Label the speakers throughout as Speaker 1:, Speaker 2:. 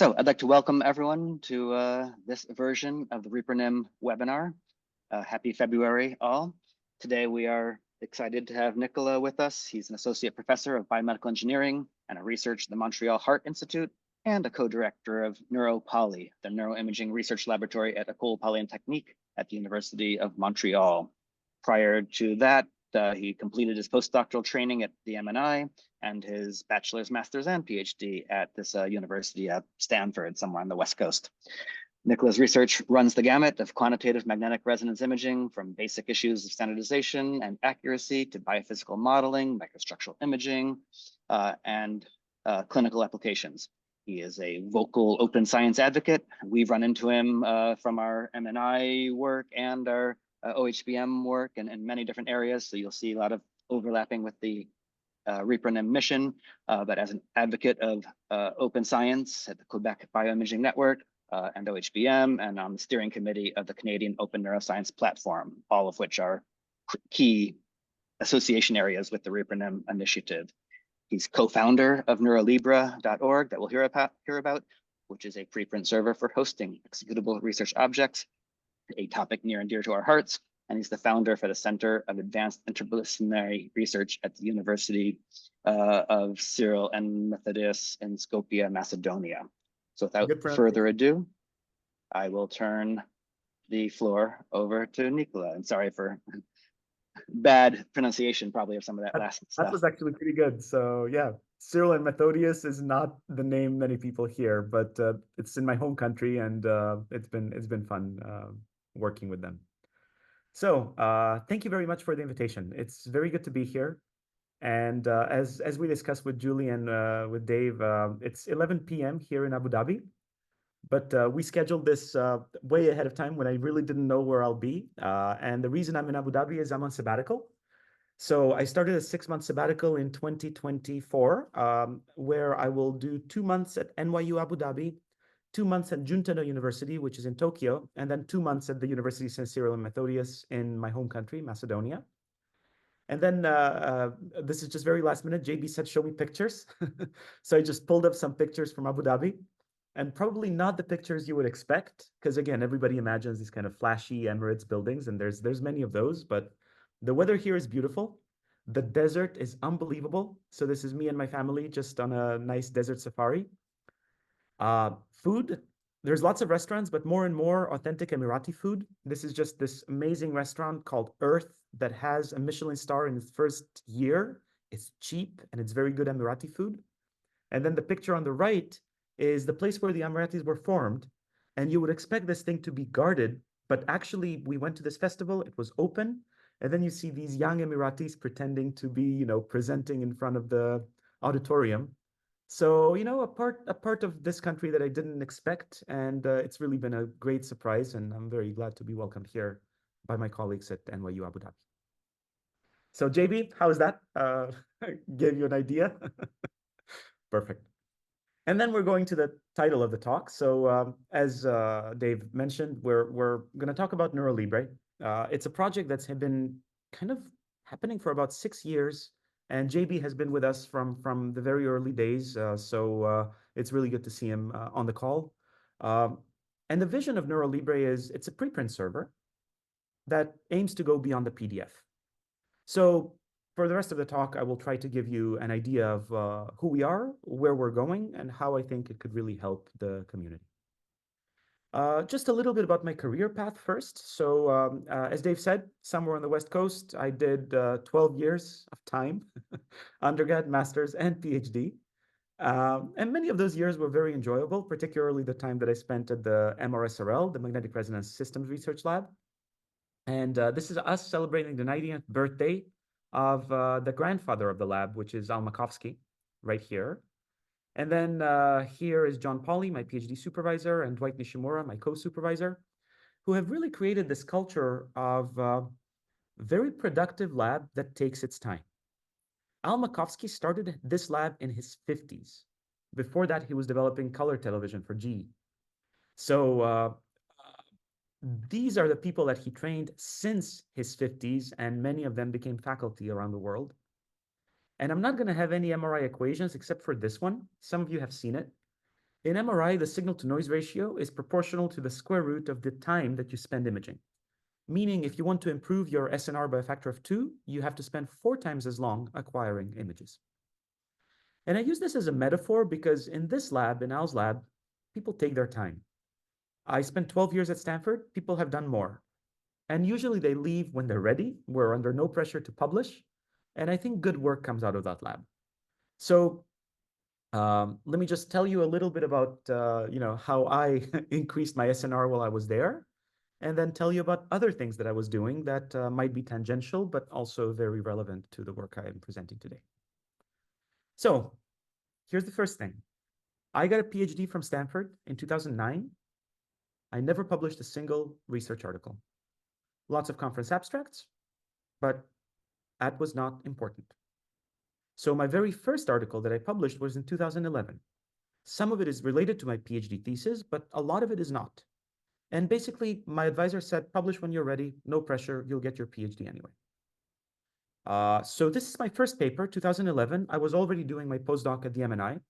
Speaker 1: So I'd like to welcome everyone to this version of the ReproNim webinar. Happy February, all. Today we are excited to have Nikola with us. He's an associate professor of biomedical engineering and a research at the Montreal Heart Institute and a co-director of NeuroPoly, the neuroimaging research laboratory at École Polytechnique at the University of Montreal. Prior to that, he completed his postdoctoral training at the MNI and his bachelor's, master's, and PhD at this university at Stanford, somewhere on the West Coast. Nikola's research runs the gamut of quantitative magnetic resonance imaging, from basic issues of standardization and accuracy to biophysical modeling, microstructural imaging, and clinical applications. He is a vocal open science advocate. We've run into him from our MNI work and our OHBM work and many different areas. So you'll see a lot of overlapping with the ReproNim mission, but as an advocate of open science at the Quebec Bioimaging Network and OHBM, and on the steering committee of the Canadian Open Neuroscience Platform, all of which are key association areas with the ReproNim initiative. He's co-founder of NeuroLibre.org that we'll hear about, which is a preprint server for hosting executable research objects, a topic near and dear to our hearts. And he's the founder for the Center of Advanced Interdisciplinary Research at the University of Cyril and Methodius in Skopje, Macedonia. So without further ado, I will turn the floor over to Nikola. And sorry for bad pronunciation, probably, of some of that last stuff.
Speaker 2: That was actually pretty good. So yeah, Cyril and Methodius is not the name many people hear, but it's in my home country, and it's been fun working with them. So thank you very much for the invitation. It's very good to be here. And as we discussed with Julie and with Dave, it's 11 p.m. here in Abu Dhabi. But we scheduled this way ahead of time when I really didn't know where I'll be. And the reason I'm in Abu Dhabi is I'm on sabbatical. So I started a 6-month sabbatical in 2024, where I will do 2 months at NYU Abu Dhabi, 2 months at Juntano University, which is in Tokyo, and then 2 months at the University of St. Cyril and Methodius in my home country, Macedonia. And then this is just very last minute. JB said, show me pictures. So I just pulled up some pictures from Abu Dhabi, and probably not the pictures you would expect, because again, everybody imagines these kind of flashy Emirates buildings, and there's many of those, but the weather here is beautiful. The desert is unbelievable. So this is me and my family just on a nice desert safari. Food, there's lots of restaurants, but more and more authentic Emirati food. This is just this amazing restaurant called Earth that has a Michelin star in its first year. It's cheap and it's very good Emirati food. And then the picture on the right is the place where the Emiratis were formed. And you would expect this thing to be guarded, but actually we went to this festival, it was open. And then you see these young Emiratis pretending to be, presenting in front of the auditorium. So, a part of this country that I didn't expect, and it's really been a great surprise, and I'm very glad to be welcomed here by my colleagues at NYU Abu Dhabi. So, JB, how is that? Gave you an idea? Perfect. And then we're going to the title of the talk. So, as Dave mentioned, we're going to talk about NeuroLibre. It's a project that's been kind of happening for about 6 years. And JB has been with us from the very early days, so it's really good to see him on the call. And the vision of NeuroLibre is it's a preprint server that aims to go beyond the PDF. So for the rest of the talk, I will try to give you an idea of who we are, where we're going, and how I think it could really help the community. Just a little bit about my career path first. So as Dave said, somewhere on the West Coast, I did 12 years of time, undergrad, master's, and PhD. And many of those years were very enjoyable, particularly the time that I spent at the MRSRL, the Magnetic Resonance Systems Research Lab. And this is us celebrating the 90th birthday of the grandfather of the lab, which is Al Makovsky, right here. And then here is John Pauly, my PhD supervisor, and Dwight Nishimura, my co-supervisor, who have really created this culture of very productive lab that takes its time. Al Makovsky started this lab in his 50s. Before that, he was developing color television for GE. So these are the people that he trained since his 50s, and many of them became faculty around the world. And I'm not going to have any MRI equations except for this one. Some of you have seen it. In MRI, the signal-to-noise ratio is proportional to the square root of the time that you spend imaging. Meaning, if you want to improve your SNR by a factor of 2, you have to spend 4 times as long acquiring images. And I use this as a metaphor because in this lab, in Al's lab, people take their time. I spent 12 years at Stanford. People have done more. And usually they leave when they're ready. We're under no pressure to publish. And I think good work comes out of that lab. So let me just tell you a little bit about how I increased my SNR while I was there, and then tell you about other things that I was doing that might be tangential, but also very relevant to the work I am presenting today. So here's the first thing. I got a PhD from Stanford in 2009. I never published a single research article. Lots of conference abstracts, but that was not important. So my very first article that I published was in 2011. Some of it is related to my PhD thesis, but a lot of it is not. And basically, my advisor said, publish when you're ready, no pressure, you'll get your PhD anyway. So this is my first paper, 2011. I was already doing my postdoc at the MNI,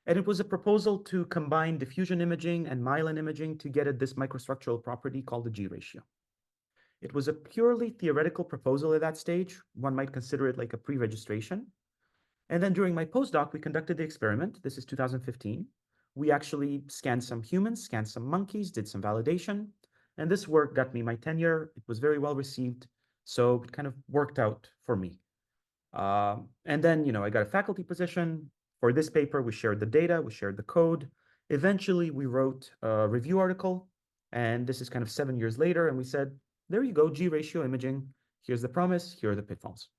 Speaker 2: and it was a proposal to combine diffusion imaging and myelin imaging to get at this microstructural property called the G ratio. It was a purely theoretical proposal at that stage. One might consider it like a pre-registration. And then during my postdoc, we conducted the experiment. This is 2015. We actually scanned some humans, scanned some monkeys, did some validation. And this work got me my tenure. It was very well received. So it kind of worked out for me. And then, I got a faculty position. For this paper, we shared the data, we shared the code. Eventually, we wrote a review article. And this is kind of 7 years later. And we said, there you go, G ratio imaging. Here's the promise. Here are the pitfalls.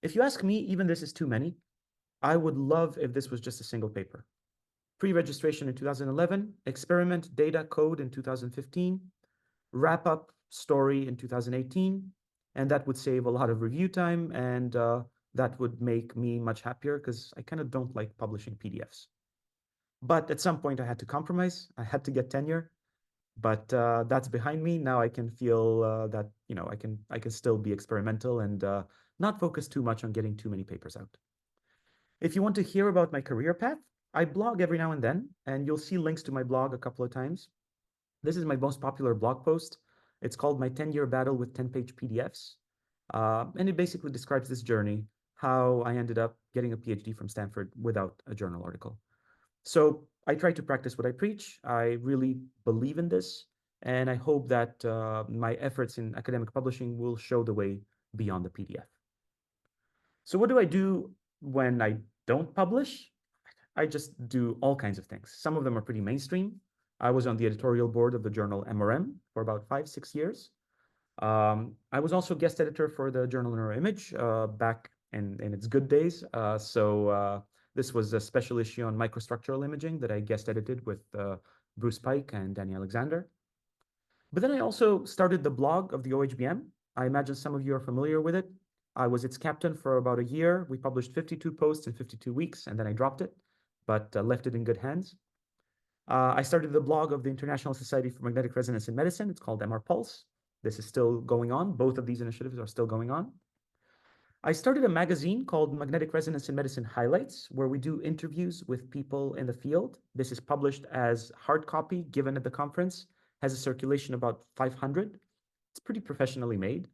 Speaker 2: If you ask me, even this is too many. I would love if this was just a single paper. Pre-registration in 2011, experiment, data, code in 2015, wrap-up story in 2018, and that would save a lot of review time, and that would make me much happier because I kind of don't like publishing PDFs. But at some point I had to compromise. I had to get tenure, but that's behind me. Now I can feel that I can still be experimental and not focus too much on getting too many papers out. If you want to hear about my career path, I blog every now and then, and you'll see links to my blog a couple of times. This is my most popular blog post. It's called My 10-Year Battle with 10-Page PDFs. And it basically describes this journey, how I ended up getting a PhD from Stanford without a journal article. So I try to practice what I preach. I really believe in this, and I hope that my efforts in academic publishing will show the way beyond the PDF. So what do I do when I don't publish? I just do all kinds of things. Some of them are pretty mainstream. I was on the editorial board of the journal MRM for about 5-6 years. I was also guest editor for the journal NeuroImage back in its good days. This was a special issue on microstructural imaging that I guest edited with Bruce Pike and Danny Alexander. But then I also started the blog of the OHBM. I imagine some of you are familiar with it. I was its captain for about a year. We published 52 posts in 52 weeks, and then I dropped it, but left it in good hands. I started the blog of the International Society for Magnetic Resonance in Medicine. It's called MR Pulse. This is still going on. Both of these initiatives are still going on. I started a magazine called Magnetic Resonance in Medicine Highlights, where we do interviews with people in the field. This is published as hard copy, given at the conference, has a circulation about 500. It's pretty professionally made.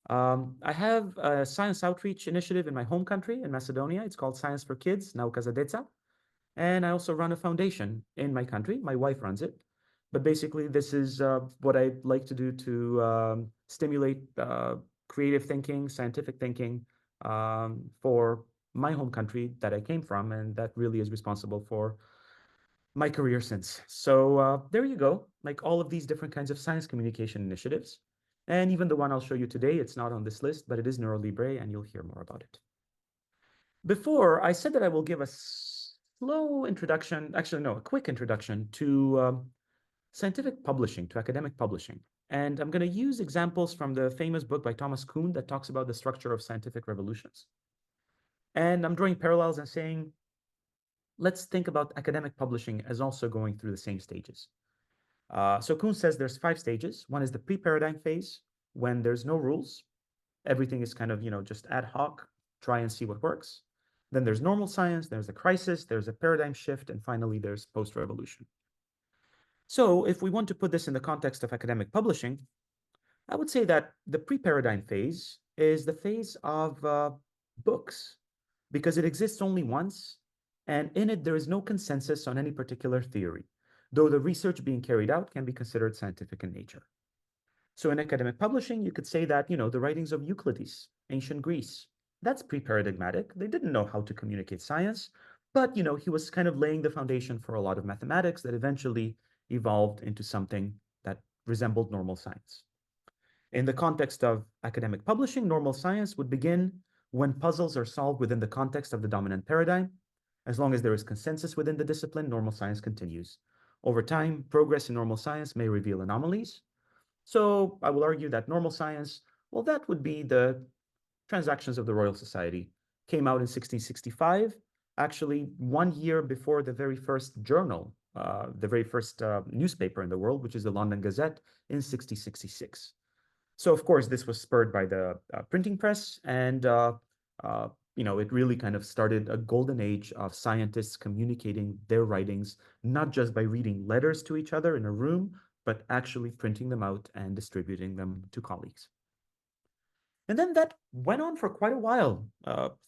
Speaker 2: I have a science outreach initiative in my home country, in Macedonia. It's called Science for Kids, Nauka za Deca. And I also run a foundation in my country. My wife runs it. But basically, this is what I like to do to stimulate creative thinking, scientific thinking for my home country that I came from, and that really is responsible for my career since. So there you go, like all of these different kinds of science communication initiatives. And even the one I'll show you today, it's not on this list, but it is NeuroLibre, and you'll hear more about it. Before, I said that I will give a slow introduction, actually, no, a quick introduction to scientific publishing, to academic publishing. And I'm going to use examples from the famous book by Thomas Kuhn that talks about the structure of scientific revolutions. And I'm drawing parallels and saying, let's think about academic publishing as also going through the same stages. So Kuhn says there's 5 stages. One is the pre-paradigm phase, when there's no rules. Everything is kind of, just ad hoc, try and see what works. Then there's normal science, there's a crisis, there's a paradigm shift, and finally there's post-revolution. So if we want to put this in the context of academic publishing, I would say that the pre-paradigm phase is the phase of books, because it exists only once, and in it there is no consensus on any particular theory, though the research being carried out can be considered scientific in nature. So in academic publishing, you could say that, the writings of Euclides, ancient Greece, that's pre-paradigmatic. They didn't know how to communicate science, but, he was kind of laying the foundation for a lot of mathematics that eventually evolved into something that resembled normal science. In the context of academic publishing, normal science would begin when puzzles are solved within the context of the dominant paradigm. As long as there is consensus within the discipline, normal science continues. Over time, progress in normal science may reveal anomalies. So I will argue that normal science, well, that would be the Transactions of the Royal Society. Came out in 1665, actually 1 year before the very first journal, the very first newspaper in the world, which is the London Gazette, in 1666. So of course, this was spurred by the printing press, and it really kind of started a golden age of scientists communicating their writings, not just by reading letters to each other in a room, but actually printing them out and distributing them to colleagues. And then that went on for quite a while,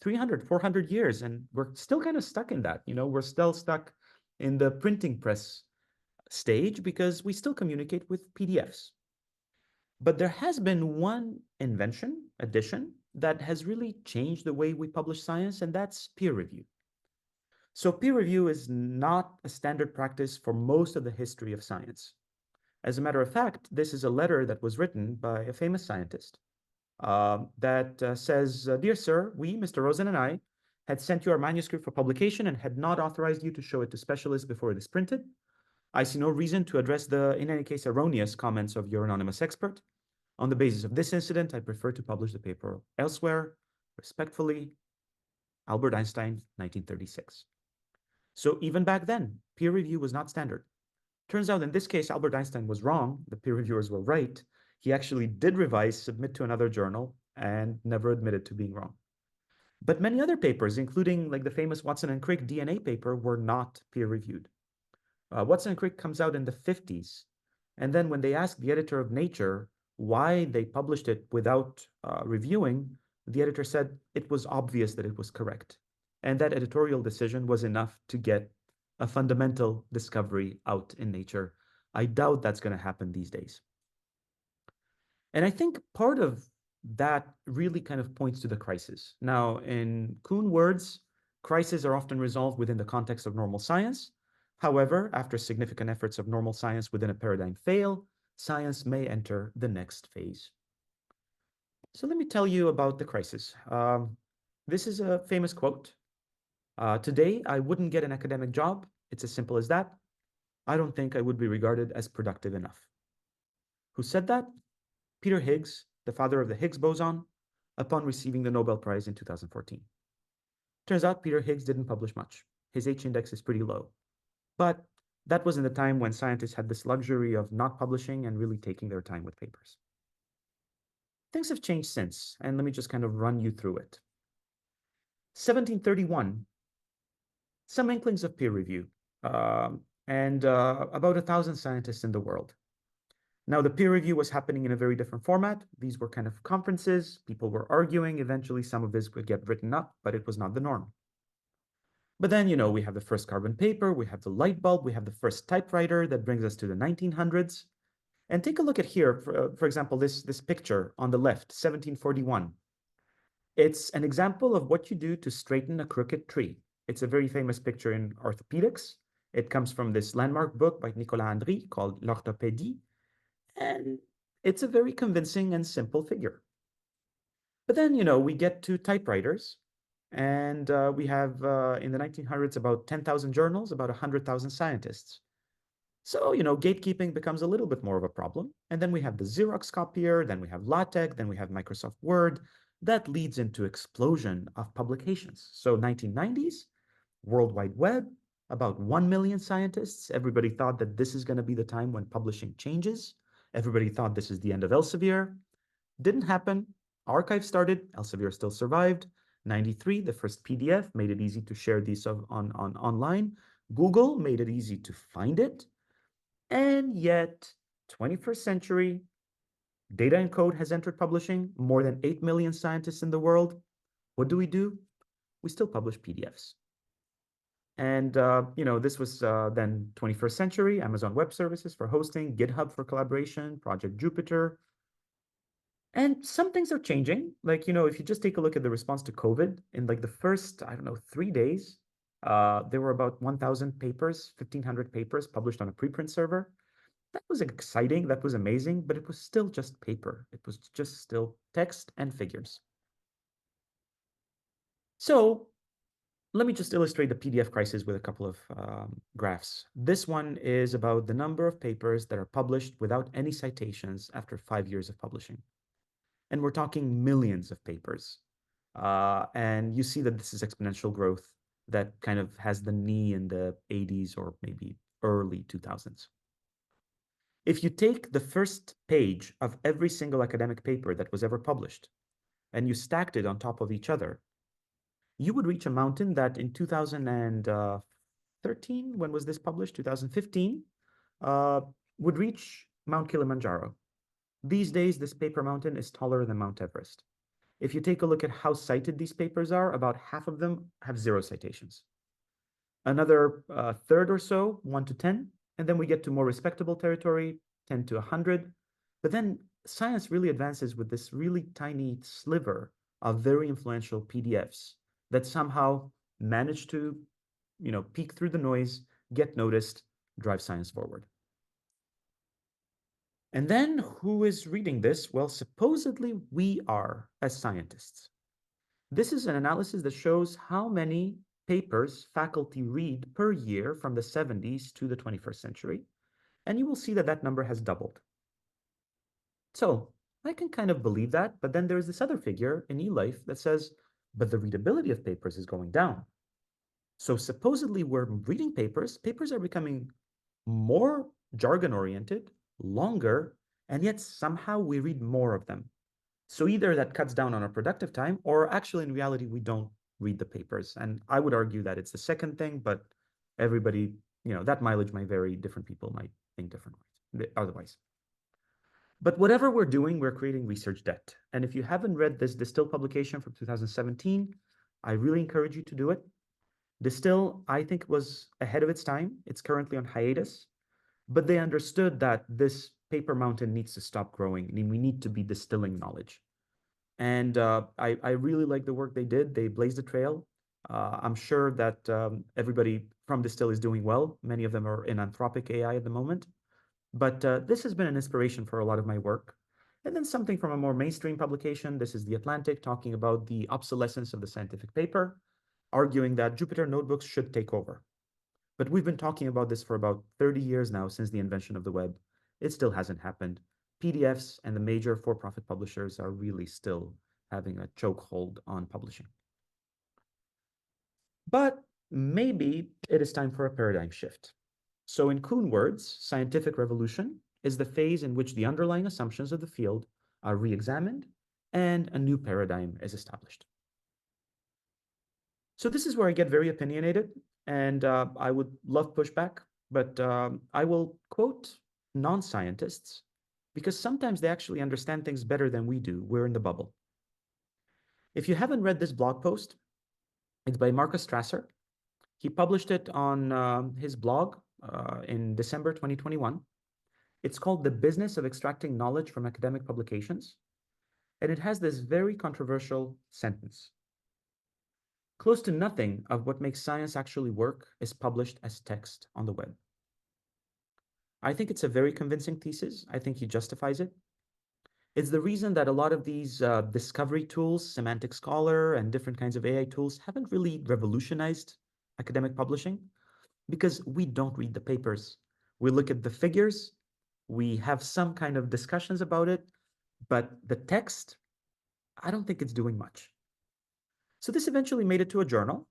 Speaker 2: 300, 400 years, and we're still kind of stuck in that. We're still stuck in the printing press stage because we still communicate with PDFs. But there has been one addition, that has really changed the way we publish science, and that's peer review. So peer review is not a standard practice for most of the history of science. As a matter of fact, this is a letter that was written by a famous scientist that says, "Dear sir, we, Mr. Rosen and I, had sent you our manuscript for publication and had not authorized you to show it to specialists before it is printed. I see no reason to address the, in any case, erroneous comments of your anonymous expert. On the basis of this incident, I prefer to publish the paper elsewhere. Respectfully, Albert Einstein, 1936. So even back then, peer review was not standard. Turns out in this case, Albert Einstein was wrong. The peer reviewers were right. He actually did revise, submit to another journal, and never admitted to being wrong. But many other papers, including like the famous Watson and Crick DNA paper, were not peer reviewed. Watson and Crick comes out in the 50s. And then when they asked the editor of Nature why they published it without reviewing, the editor said it was obvious that it was correct. And that editorial decision was enough to get a fundamental discovery out in Nature. I doubt that's going to happen these days. And I think part of that really kind of points to the crisis. Now, in Kuhn words, crises are often resolved within the context of normal science. However, after significant efforts of normal science within a paradigm fail, science may enter the next phase. So let me tell you about the crisis. This is a famous quote. Today, I wouldn't get an academic job. It's as simple as that. I don't think I would be regarded as productive enough. Who said that? Peter Higgs, the father of the Higgs boson, upon receiving the Nobel Prize in 2014. Turns out Peter Higgs didn't publish much. His H-index is pretty low. But that was in the time when scientists had this luxury of not publishing and really taking their time with papers. Things have changed since, and let me just kind of run you through it. 1731, some inklings of peer review, and about 1,000 scientists in the world. Now, the peer review was happening in a very different format. These were kind of conferences. People were arguing. Eventually, some of this would get written up, but it was not the norm. But then, we have the first carbon paper, we have the light bulb, we have the first typewriter that brings us to the 1900s. And take a look at here, for example, this picture on the left, 1741. It's an example of what you do to straighten a crooked tree. It's a very famous picture in orthopedics. It comes from this landmark book by Nikola called L'Orthopédie. And it's a very convincing and simple figure. But then, we get to typewriters, and we have in the 1900s about 10,000 journals, about 100,000 scientists. So, gatekeeping becomes a little bit more of a problem. And then we have the Xerox copier, then we have LaTeX, then we have Microsoft Word. That leads into explosion of publications. So 1990s, World Wide Web, about 1 million scientists. Everybody thought that this is going to be the time when publishing changes. Everybody thought this is the end of Elsevier. Didn't happen. Archive started. Elsevier still survived. 93, the first PDF made it easy to share these online. Google made it easy to find it. And yet, 21st century, data and code has entered publishing, more than 8 million scientists in the world. What do? We still publish PDFs. And, this was then 21st century, Amazon Web Services for hosting, GitHub for collaboration, Project Jupyter. And some things are changing. Like, if you just take a look at the response to COVID, in like the first, 3 days, there were about 1,000 papers, 1,500 papers published on a preprint server. That was exciting, that was amazing, but it was still just paper. It was just still text and figures. So let me just illustrate the PDF crisis with a couple of graphs. This one is about the number of papers that are published without any citations after 5 years of publishing. And we're talking millions of papers. And you see that this is exponential growth that kind of has the knee in the 80s or maybe early 2000s. If you take the first page of every single academic paper that was ever published and you stacked it on top of each other, you would reach a mountain that in 2013, when was this published? 2015, would reach Mount Kilimanjaro. These days, this paper mountain is taller than Mount Everest. If you take a look at how cited these papers are, about half of them have 0 citations. Another third or so, 1 to 10, and then we get to more respectable territory, 10 to 100. But then science really advances with this really tiny sliver of very influential PDFs that somehow manage to, peek through the noise, get noticed, drive science forward. And then who is reading this? Well, supposedly we are as scientists. This is an analysis that shows how many papers faculty read per year from the 70s to the 21st century. And you will see that that number has doubled. So I can kind of believe that, but then there's this other figure in eLife that says, but the readability of papers is going down. So supposedly we're reading papers. Papers are becoming more jargon-oriented, longer, and yet somehow we read more of them. So either that cuts down on our productive time, or actually in reality, we don't read the papers. And I would argue that it's the second thing, but everybody, that mileage might vary. Different people might think differently otherwise. But whatever we're doing, we're creating research debt. And if you haven't read this Distill publication from 2017, I really encourage you to do it. Distill, I think, was ahead of its time. It's currently on hiatus, but they understood that this paper mountain needs to stop growing. I mean, we need to be distilling knowledge. And I really like the work they did. They blazed a trail. I'm sure that everybody from Distill is doing well. Many of them are in Anthropic AI at the moment. But this has been an inspiration for a lot of my work. And then something from a more mainstream publication. This is The Atlantic, talking about the obsolescence of the scientific paper, arguing that Jupyter notebooks should take over. But we've been talking about this for about 30 years now, since the invention of the web. It still hasn't happened. PDFs and the major for-profit publishers are really still having a chokehold on publishing. But maybe it is time for a paradigm shift. So in Kuhn words, scientific revolution is the phase in which the underlying assumptions of the field are re-examined and a new paradigm is established. So this is where I get very opinionated, and I would love pushback, but I will quote non-scientists because sometimes they actually understand things better than we do. We're in the bubble. If you haven't read this blog post, it's by Marcus Strasser. He published it on his blog in December 2021. It's called The Business of Extracting Knowledge from Academic Publications. And it has this very controversial sentence. Close to nothing of what makes science actually work is published as text on the web. I think it's a very convincing thesis. I think he justifies it. It's the reason that a lot of these discovery tools, Semantic Scholar and different kinds of AI tools, haven't really revolutionized academic publishing, because we don't read the papers. We look at the figures, we have some kind of discussions about it, but the text, I don't think it's doing much. So this eventually made it to a journal,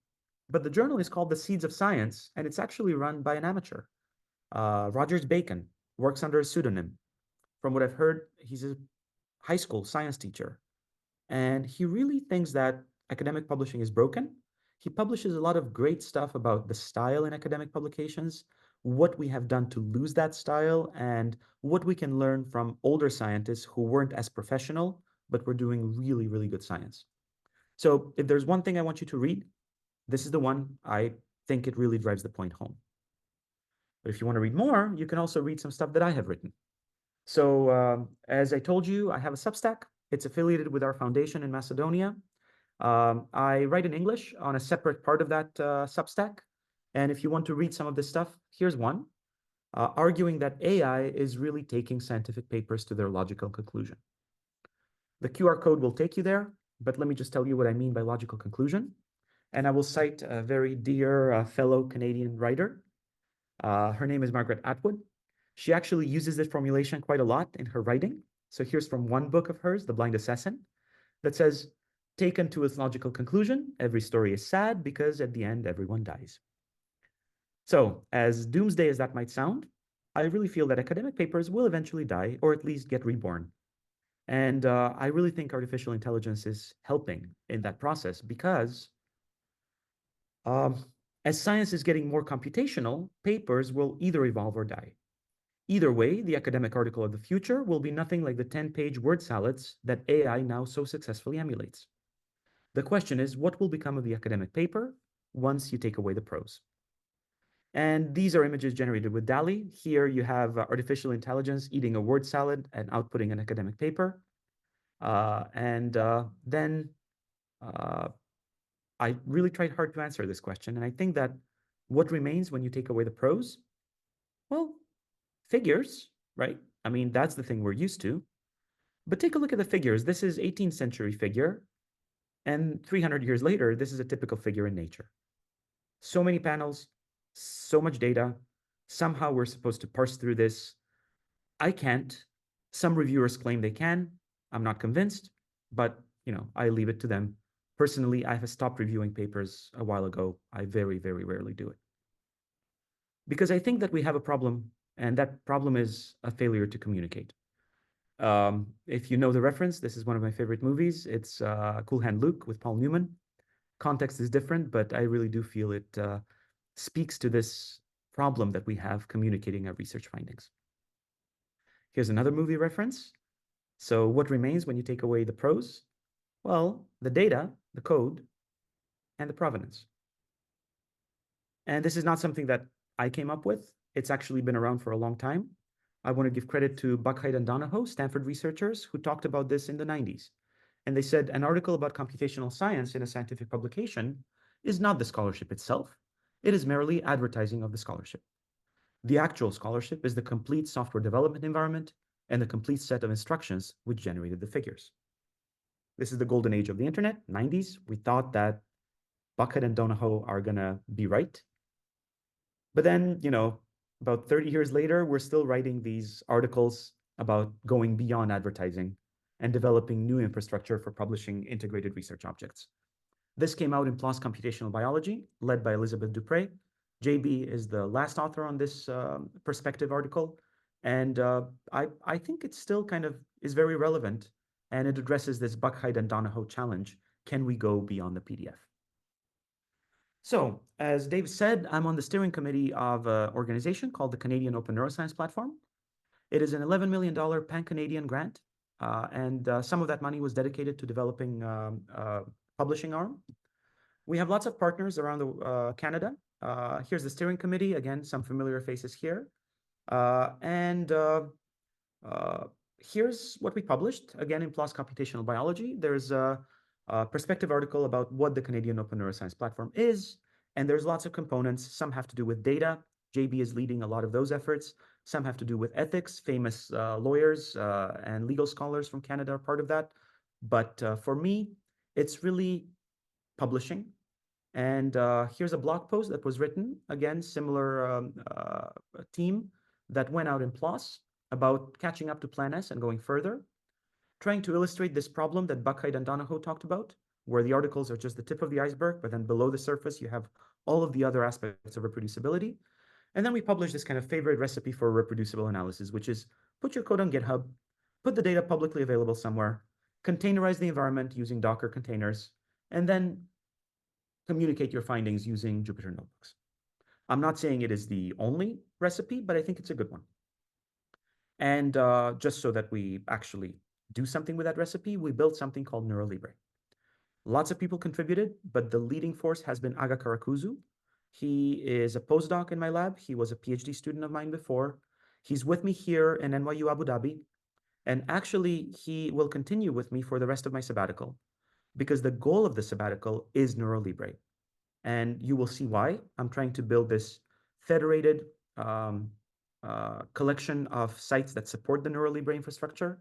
Speaker 2: but the journal is called The Seeds of Science, and it's actually run by an amateur. Rogers Bacon works under a pseudonym. From what I've heard, he's a high school science teacher. And he really thinks that academic publishing is broken. He publishes a lot of great stuff about the style in academic publications, what we have done to lose that style, and what we can learn from older scientists who weren't as professional, but were doing really, really good science. So if there's one thing I want you to read, this is the one. I think it really drives the point home. But if you want to read more, you can also read some stuff that I have written. So as I told you, I have a Substack. It's affiliated with our foundation in Macedonia. I write in English on a separate part of that Substack. And if you want to read some of this stuff, here's one, arguing that AI is really taking scientific papers to their logical conclusion. The QR code will take you there, but let me just tell you what I mean by logical conclusion. And I will cite a very dear fellow Canadian writer. Her name is Margaret Atwood. She actually uses this formulation quite a lot in her writing. So here's from one book of hers, The Blind Assassin, that says, taken to its logical conclusion, every story is sad because at the end, everyone dies. So as doomsday as that might sound, I really feel that academic papers will eventually die or at least get reborn. And I really think artificial intelligence is helping in that process because as science is getting more computational, papers will either evolve or die. Either way, the academic article of the future will be nothing like the 10-page word salads that AI now so successfully emulates. The question is, what will become of the academic paper once you take away the prose? And these are images generated with DALL-E. Here you have artificial intelligence eating a word salad and outputting an academic paper. Then I really tried hard to answer this question. And I think that what remains when you take away the prose? Well, figures, right? I mean, that's the thing we're used to. But take a look at the figures. This is 18th century figure. And 300 years later, this is a typical figure in nature. So many panels, so much data. Somehow we're supposed to parse through this. I can't. Some reviewers claim they can. I'm not convinced, but I leave it to them. Personally, I have stopped reviewing papers a while ago. I very, very rarely do it. Because I think that we have a problem, and that problem is a failure to communicate. If you know the reference, this is one of my favorite movies. It's Cool Hand Luke with Paul Newman. Context is different, but I really do feel it speaks to this problem that we have communicating our research findings. Here's another movie reference. So what remains when you take away the prose? Well, the data, the code, and the provenance. And this is not something that I came up with. It's actually been around for a long time. I want to give credit to Buckheit and Donahoe, Stanford researchers, who talked about this in the 90s. And they said an article about computational science in a scientific publication is not the scholarship itself. It is merely advertising of the scholarship. The actual scholarship is the complete software development environment and the complete set of instructions which generated the figures. This is the golden age of the internet, 90s. We thought that Buckheit and Donahoe are going to be right. But then, about 30 years later, we're still writing these articles about going beyond advertising and developing new infrastructure for publishing integrated research objects. This came out in PLOS Computational Biology, led by Elizabeth Dupre. JB is the last author on this perspective article. And I think it still kind of is very relevant, and it addresses this Buckheit and Donahoe challenge. Can we go beyond the PDF? So, as Dave said, I'm on the steering committee of an organization called the Canadian Open Neuroscience Platform. It is an $11 million pan-Canadian grant, and some of that money was dedicated to developing publishing arm. We have lots of partners around Canada. Here's the steering committee. Again, some familiar faces here. Here's what we published, again, in PLOS Computational Biology. There's a perspective article about what the Canadian Open Neuroscience Platform is, and there's lots of components. Some have to do with data. JB is leading a lot of those efforts. Some have to do with ethics. Famous lawyers and legal scholars from Canada are part of that. But for me, it's really publishing. And here's a blog post that was written, again, similar team that went out in PLOS about catching up to Plan S and going further, trying to illustrate this problem that Buckheit and Donahoe talked about, where the articles are just the tip of the iceberg, but then below the surface, you have all of the other aspects of reproducibility. And then we published this kind of favorite recipe for reproducible analysis, which is put your code on GitHub, put the data publicly available somewhere, containerize the environment using Docker containers, and then communicate your findings using Jupyter Notebooks. I'm not saying it is the only recipe, but I think it's a good one. And just so that we actually do something with that recipe, we built something called NeuroLibre. Lots of people contributed, but the leading force has been Aga Karakuzu. He is a postdoc in my lab. He was a PhD student of mine before. He's with me here in NYU Abu Dhabi. And actually, he will continue with me for the rest of my sabbatical because the goal of the sabbatical is NeuroLibre. And you will see why. I'm trying to build this federated collection of sites that support the NeuroLibre infrastructure.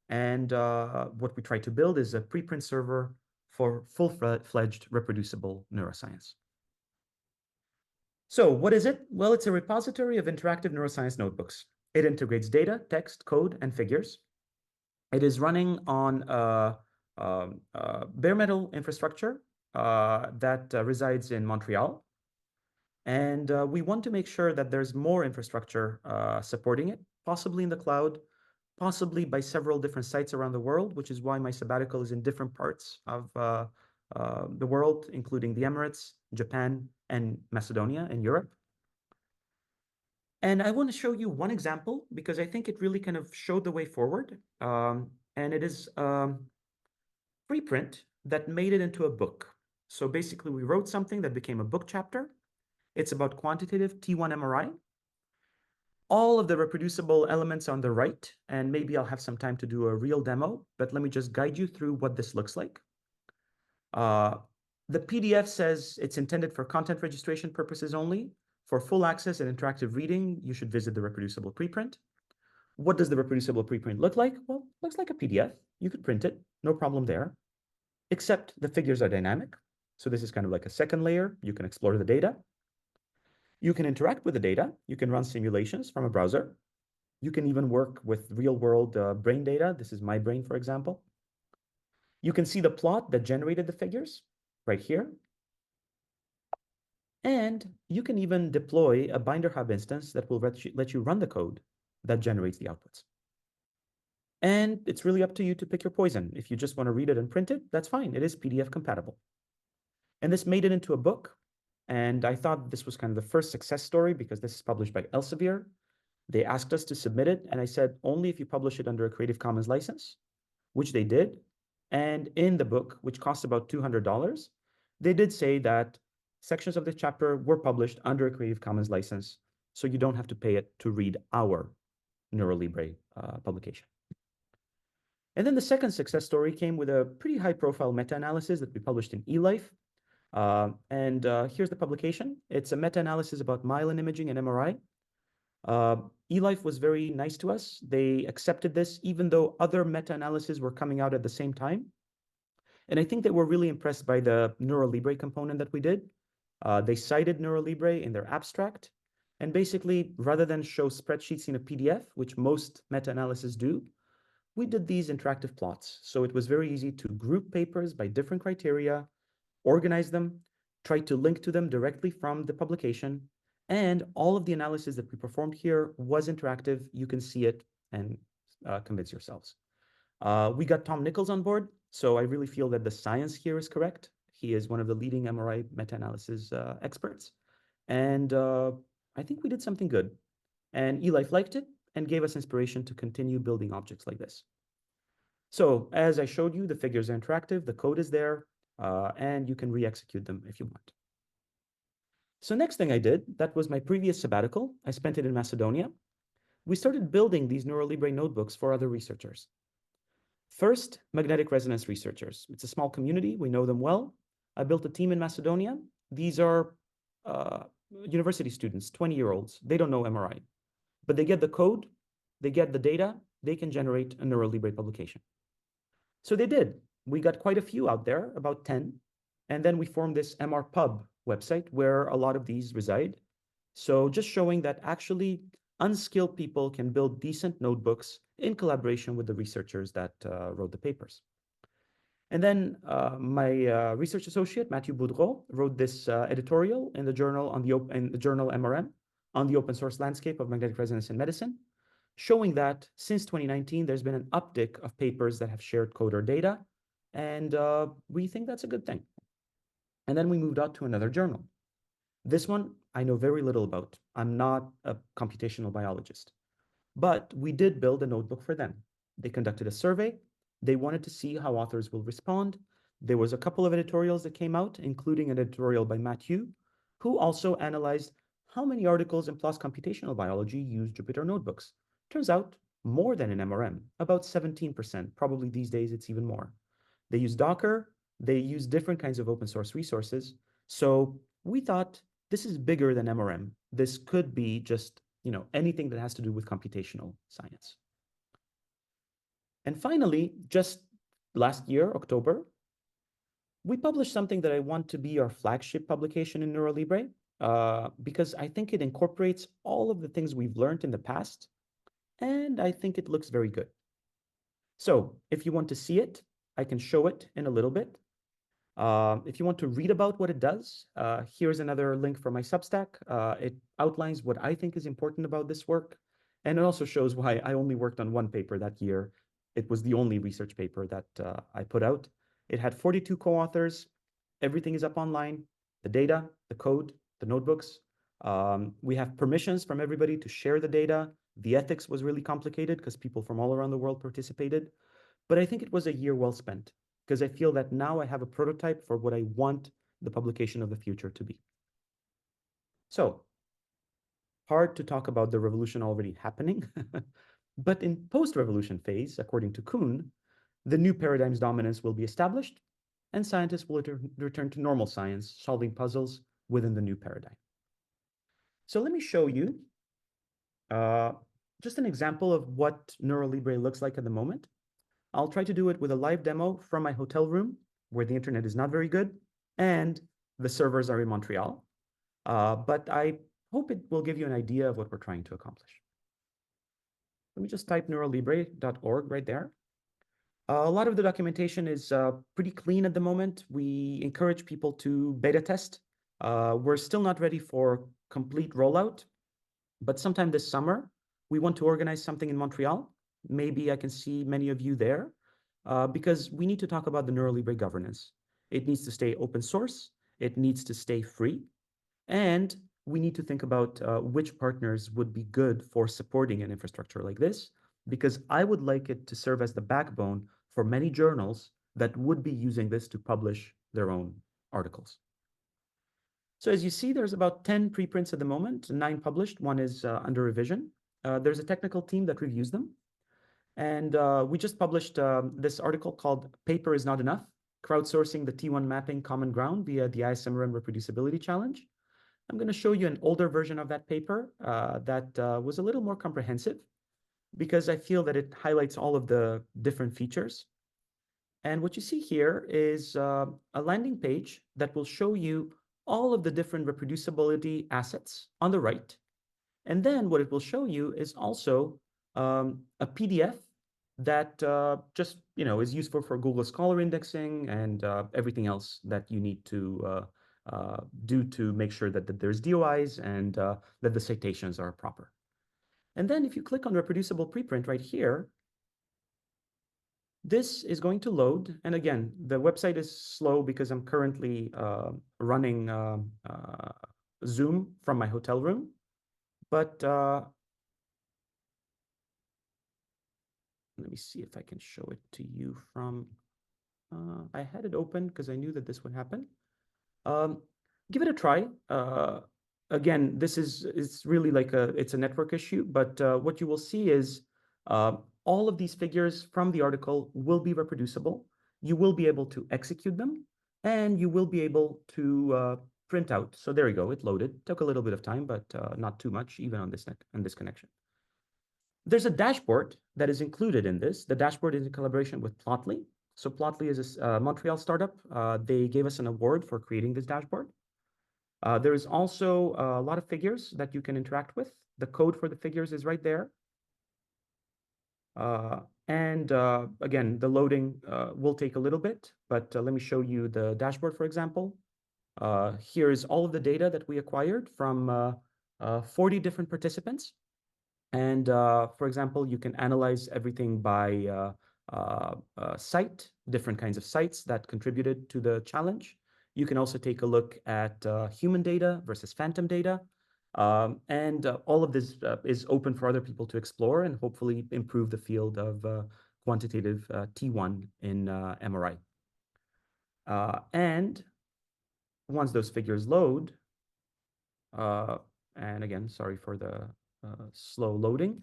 Speaker 2: And what we try to build is a preprint server for full-fledged reproducible neuroscience. So what is it? Well, it's a repository of interactive neuroscience notebooks. It integrates data, text, code, and figures. It is running on bare metal infrastructure that resides in Montreal. And we want to make sure that there's more infrastructure supporting it, possibly in the cloud, possibly by several different sites around the world, which is why my sabbatical is in different parts of the world, including the Emirates, Japan, and Macedonia in Europe. And I want to show you one example because I think it really kind of showed the way forward. And it is preprint that made it into a book. So basically, we wrote something that became a book chapter. It's about quantitative T1 MRI. All of the reproducible elements on the right, and maybe I'll have some time to do a real demo, but let me just guide you through what this looks like. The PDF says it's intended for content registration purposes only. For full access and interactive reading, you should visit the reproducible preprint. What does the reproducible preprint look like? Well, it looks like a PDF. You could print it, no problem there, except the figures are dynamic. So this is kind of like a second layer. You can explore the data. You can interact with the data. You can run simulations from a browser. You can even work with real-world brain data. This is my brain, for example. You can see the plot that generated the figures right here. And you can even deploy a Binder Hub instance that will let you run the code that generates the outputs. And it's really up to you to pick your poison. If you just want to read it and print it, that's fine. It is PDF compatible. And this made it into a book. And I thought this was kind of the first success story because this is published by Elsevier. They asked us to submit it. And I said, only if you publish it under a Creative Commons license, which they did. And in the book, which costs about $200, they did say that sections of the chapter were published under a Creative Commons license. So you don't have to pay it to read our NeuroLibre publication. And then the second success story came with a pretty high profile meta-analysis that we published in eLife. Here's the publication. It's a meta-analysis about myelin imaging and MRI. eLife was very nice to us. They accepted this, even though other meta-analyses were coming out at the same time. And I think they were really impressed by the NeuroLibre component that we did. They cited NeuroLibre in their abstract. And basically, rather than show spreadsheets in a PDF, which most meta-analyses do, we did these interactive plots. So it was very easy to group papers by different criteria, organize them, try to link to them directly from the publication. And all of the analysis that we performed here was interactive. You can see it and convince yourselves. We got Tom Nichols on board. So I really feel that the science here is correct. He is one of the leading MRI meta-analysis experts. And I think we did something good. And eLife liked it and gave us inspiration to continue building objects like this. So as I showed you, the figures are interactive, the code is there, and you can re-execute them if you want. So next thing I did, that was my previous sabbatical. I spent it in Macedonia. We started building these NeuroLibre notebooks for other researchers. First, magnetic resonance researchers. It's a small community. We know them well. I built a team in Macedonia. These are university students, 20-year-olds. They don't know MRI, but they get the code, they get the data, they can generate a NeuroLibre publication. So they did. We got quite a few out there, about 10. And then we formed this MRPub website where a lot of these reside. So just showing that actually unskilled people can build decent notebooks in collaboration with the researchers that wrote the papers. And then my research associate, Matthew Boudreau, wrote this editorial in the journal MRM on the open source landscape of magnetic resonance in medicine, showing that since 2019, there's been an uptick of papers that have shared code or data. And we think that's a good thing. And then we moved on to another journal. This one I know very little about. I'm not a computational biologist, but we did build a notebook for them. They conducted a survey. They wanted to see how authors will respond. There was a couple of editorials that came out, including an editorial by Matthew, who also analyzed how many articles in PLOS Computational Biology use Jupyter notebooks. Turns out more than in MRM, about 17%. Probably these days it's even more. They use Docker. They use different kinds of open source resources. So we thought this is bigger than MRM. This could be just anything that has to do with computational science. And finally, just last year, October, we published something that I want to be our flagship publication in NeuroLibre, because I think it incorporates all of the things we've learned in the past, and I think it looks very good. So if you want to see it, I can show it in a little bit. If you want to read about what it does, here's another link for my Substack. It outlines what I think is important about this work, and it also shows why I only worked on one paper that year. It was the only research paper that I put out. It had 42 co-authors. Everything is up online, the data, the code, the notebooks. We have permissions from everybody to share the data. The ethics was really complicated because people from all around the world participated. But I think it was a year well spent, because I feel that now I have a prototype for what I want the publication of the future to be. So, hard to talk about the revolution already happening, but in post-revolution phase, according to Kuhn, the new paradigm's dominance will be established, and scientists will return to normal science, solving puzzles within the new paradigm. So let me show you just an example of what NeuroLibre looks like at the moment. I'll try to do it with a live demo from my hotel room, where the internet is not very good, and the servers are in Montreal. But I hope it will give you an idea of what we're trying to accomplish. Let me just type neurolibre.org right there. A lot of the documentation is pretty clean at the moment. We encourage people to beta test. We're still not ready for complete rollout, but sometime this summer, we want to organize something in Montreal. Maybe I can see many of you there, because we need to talk about the NeuroLibre governance. It needs to stay open source. It needs to stay free. And we need to think about which partners would be good for supporting an infrastructure like this, because I would like it to serve as the backbone for many journals that would be using this to publish their own articles. So as you see, there's about 10 preprints at the moment, 9 published, 1 is under revision. There's a technical team that reviews them. And we just published this article called Paper is Not Enough, Crowdsourcing the T1 Mapping Common Ground via the ISMRM Reproducibility Challenge. I'm going to show you an older version of that paper that was a little more comprehensive, because I feel that it highlights all of the different features. And what you see here is a landing page that will show you all of the different reproducibility assets on the right. And then what it will show you is also a PDF that just is useful for Google Scholar indexing and everything else that you need to do to make sure that there's DOIs and that the citations are proper. And then if you click on reproducible preprint right here, this is going to load. And again, the website is slow because I'm currently running Zoom from my hotel room. But let me see if I can show it to you from, I had it open because I knew that this would happen. Give it a try. Again, it's really like it's a network issue, but what you will see is all of these figures from the article will be reproducible. You will be able to execute them, and you will be able to print out. So there you go, it loaded. Took a little bit of time, but not too much, even on this connection. There's a dashboard that is included in this. The dashboard is in collaboration with Plotly. So Plotly is a Montreal startup. They gave us an award for creating this dashboard. There is also a lot of figures that you can interact with. The code for the figures is right there. Again, the loading will take a little bit, but let me show you the dashboard, for example. Here's all of the data that we acquired from 40 different participants. And for example, you can analyze everything by site, different kinds of sites that contributed to the challenge. You can also take a look at human data versus phantom data. And all of this is open for other people to explore and hopefully improve the field of quantitative T1 in MRI. And once those figures load, and again, sorry for the slow loading,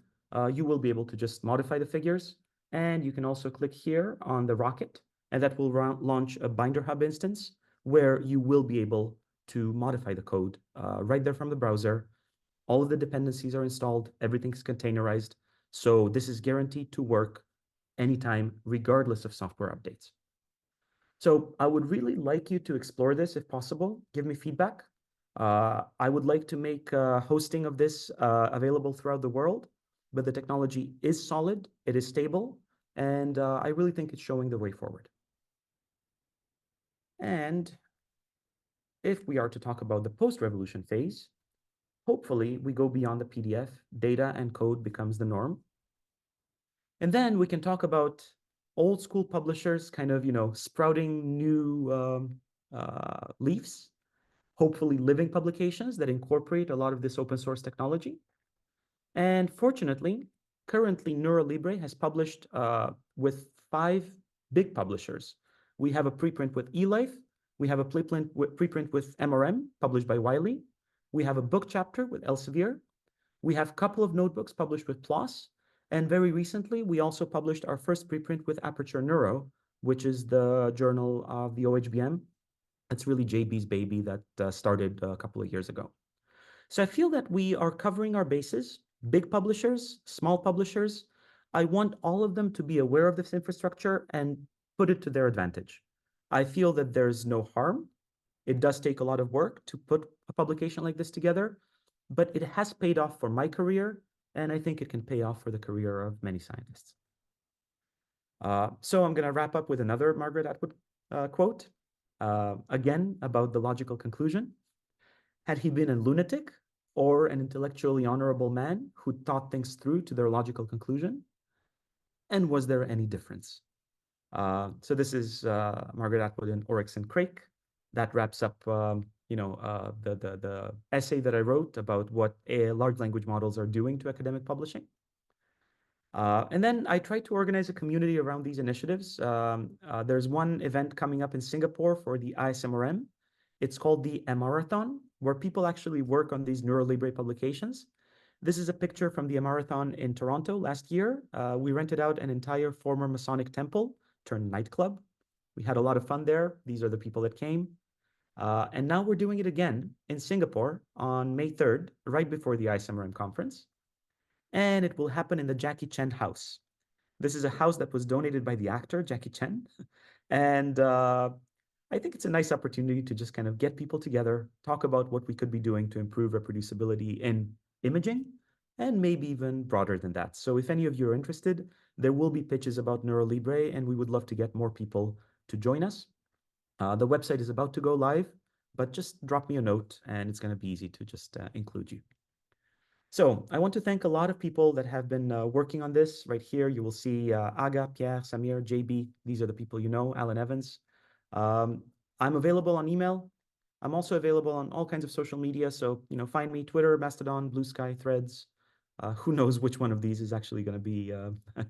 Speaker 2: you will be able to just modify the figures. And you can also click here on the rocket, and that will launch a Binder Hub instance where you will be able to modify the code right there from the browser. All of the dependencies are installed, everything's containerized. So this is guaranteed to work anytime, regardless of software updates. So I would really like you to explore this if possible. Give me feedback. I would like to make hosting of this available throughout the world, but the technology is solid, it is stable, and I really think it's showing the way forward. And if we are to talk about the post-revolution phase, hopefully we go beyond the PDF, data and code becomes the norm. And then we can talk about old school publishers kind of, sprouting new leaves, hopefully living publications that incorporate a lot of this open source technology. And fortunately, currently NeuroLibre has published with 5 big publishers. We have a preprint with eLife. We have a preprint with MRM published by Wiley. We have a book chapter with Elsevier. We have a couple of notebooks published with PLOS. And very recently, we also published our first preprint with Aperture Neuro, which is the journal of the OHBM. It's really JB's baby that started a couple of years ago. So I feel that we are covering our bases, big publishers, small publishers. I want all of them to be aware of this infrastructure and put it to their advantage. I feel that there's no harm. It does take a lot of work to put a publication like this together, but it has paid off for my career, and I think it can pay off for the career of many scientists. So I'm going to wrap up with another Margaret Atwood quote, again, about the logical conclusion. Had he been a lunatic or an intellectually honorable man who thought things through to their logical conclusion? And was there any difference? So this is Margaret Atwood and Oryx and Craik. That wraps up, the essay that I wrote about what large language models are doing to academic publishing. And then I tried to organize a community around these initiatives. There's one event coming up in Singapore for the ISMRM. It's called the Marathon, where people actually work on these NeuroLibre publications. This is a picture from the Marathon in Toronto last year. We rented out an entire former Masonic temple turned nightclub. We had a lot of fun there. These are the people that came. And now we're doing it again in Singapore on May 3rd, right before the ISMRM conference. And it will happen in the Jackie Chan house. This is a house that was donated by the actor, Jackie Chan. And I think it's a nice opportunity to just kind of get people together, talk about what we could be doing to improve reproducibility in imaging, and maybe even broader than that. So if any of you are interested, there will be pitches about NeuroLibre, and we would love to get more people to join us. The website is about to go live, but just drop me a note, and it's going to be easy to just include you. So I want to thank a lot of people that have been working on this. Right here, you will see Aga, Pierre, Samir, JB. These are the people you know, Alan Evans. I'm available on email. I'm also available on all kinds of social media. So, find me, Twitter, Mastodon, Blue Sky, Threads. Who knows which one of these is actually going to be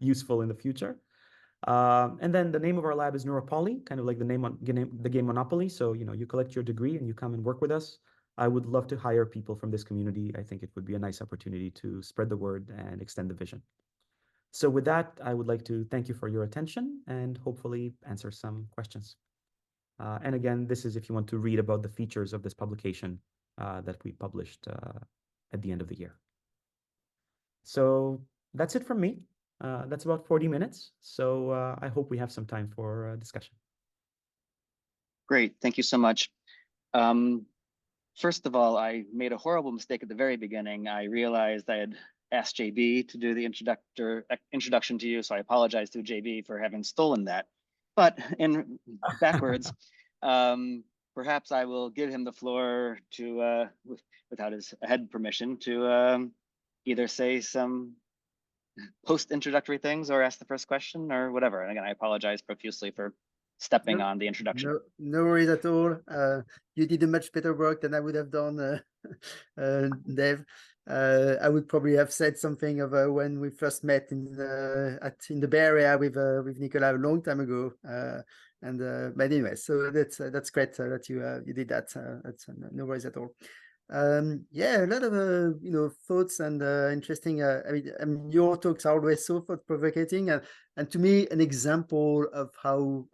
Speaker 2: useful in the future. And then the name of our lab is Neuropoly, kind of like the name on the game Monopoly. So, you collect your degree and you come and work with us. I would love to hire people from this community. I think it would be a nice opportunity to spread the word and extend the vision. So with that, I would like to thank you for your attention and hopefully answer some questions. And again, this is if you want to read about the features of this publication that we published at the end of the year. So that's it from me. That's about 40 minutes. So I hope we have some time for discussion.
Speaker 1: Great, thank you so much. First of all, I made a horrible mistake at the very beginning. I realized I had asked JB to do the introduction to you, so I apologize to JB for having stolen that. But in backwards, perhaps I will give him the floor to, without his head permission, to either say some post introductory things or ask the first question or whatever. And again, I apologize profusely for stepping on the introduction.
Speaker 3: No worries at all. You did a much better work than I would have done, Dave. I would probably have said something of when we first met in the Bay Area with Nikola a long time ago. But anyway, so that's great that you did that. That's no worries at all. Yeah, a lot of thoughts and interesting. I mean, your talks are always so thought-provoking, and to me, an example of how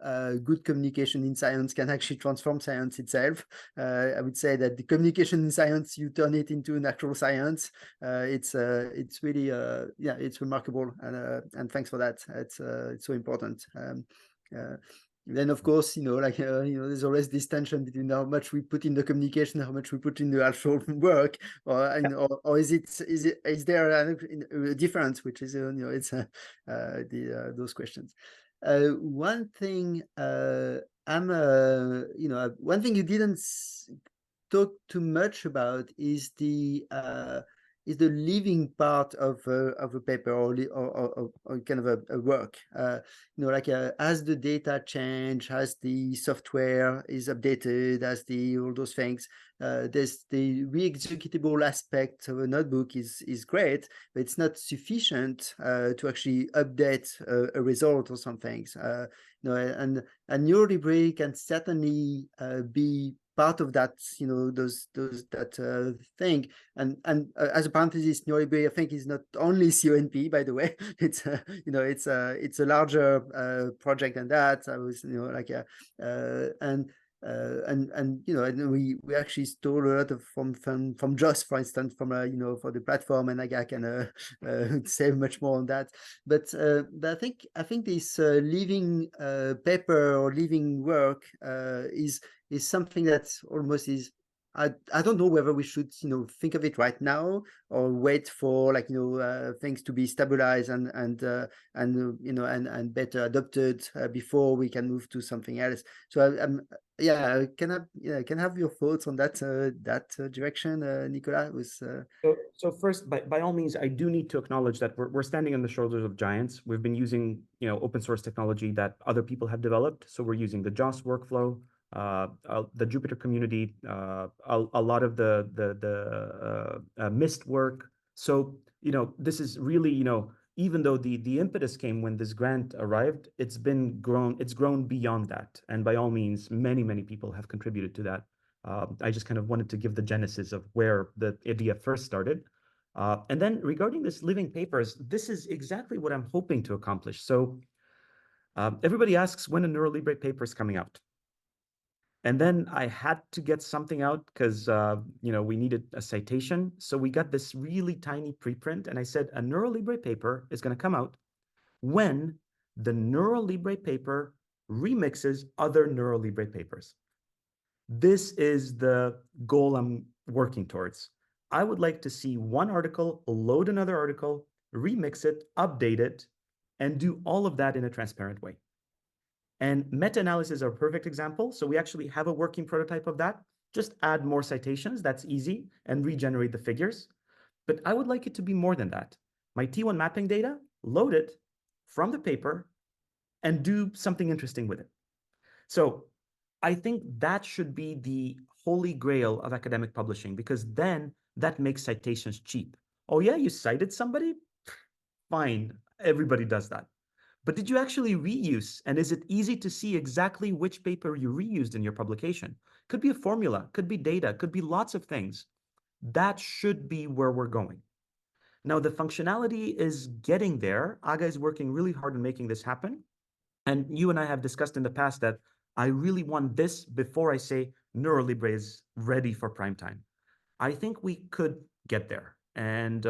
Speaker 3: good communication in science can actually transform science itself. I would say that the communication in science, you turn it into natural science. It's really yeah, it's remarkable, and thanks for that. It's so important. Then of course, there's always this tension between how much we put in the communication, how much we put in the actual work, or is there a difference, which is it's those questions. One thing one thing you didn't talk too much about is the living part of a paper or kind of a work. As the data change, as the software is updated, as all those things, there's the re-executable aspect of a notebook is great, but it's not sufficient to actually update a result or some things. And NeuroLibre can certainly be part of that, that thing. And as a parenthesis, NeuroLibre, I think, is not only CONP, by the way. It's it's a larger project than that. I was and we actually stole a lot of from Joss, for instance, from for the platform, and I can say much more on that. But I think this living paper or living work is something that almost is. I don't know whether we should think of it right now or wait for things to be stabilized and better adopted before we can move to something else. So yeah, can I have your thoughts on that direction, Nikola?
Speaker 2: So first, by all means, I do need to acknowledge that we're standing on the shoulders of giants. We've been using open source technology that other people have developed. So we're using the JOS workflow, the Jupyter community, a lot of the MIST work. So this is really even though the impetus came when this grant arrived, it's grown beyond that. And by all means, many people have contributed to that. I just kind of wanted to give the genesis of where the idea first started. And then regarding this living papers, this is exactly what I'm hoping to accomplish. So everybody asks when a NeuroLibre paper is coming out. And then I had to get something out because, we needed a citation. So we got this really tiny preprint. And I said, a NeuroLibre paper is going to come out when the NeuroLibre paper remixes other NeuroLibre papers. This is the goal I'm working towards. I would like to see one article, load another article, remix it, update it, and do all of that in a transparent way. And meta-analysis are a perfect example. So we actually have a working prototype of that. Just add more citations, that's easy, and regenerate the figures. But I would like it to be more than that. My T1 mapping data, load it from the paper, and do something interesting with it. So I think that should be the holy grail of academic publishing, because then that makes citations cheap. Oh yeah, you cited somebody? Fine, everybody does that. But did you actually reuse? And is it easy to see exactly which paper you reused in your publication? Could be a formula, could be data, could be lots of things. That should be where we're going. Now, the functionality is getting there. Aga is working really hard on making this happen. And you and I have discussed in the past that I really want this before I say NeuroLibre is ready for prime time. I think we could get there. And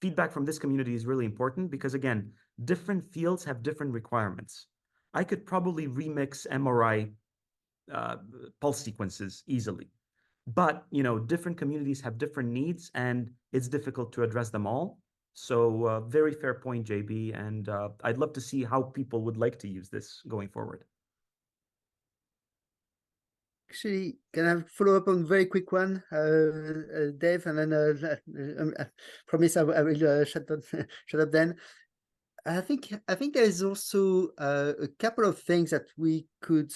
Speaker 2: feedback from this community is really important because, again, different fields have different requirements. I could probably remix MRI pulse sequences easily. But, different communities have different needs, and it's difficult to address them all. So very fair point, JB, and I'd love to see how people would like to use this going forward.
Speaker 3: actually can I follow up on very quick one, Dave, and then I promise I will shut up, shut up then. I think there is also a couple of things that we could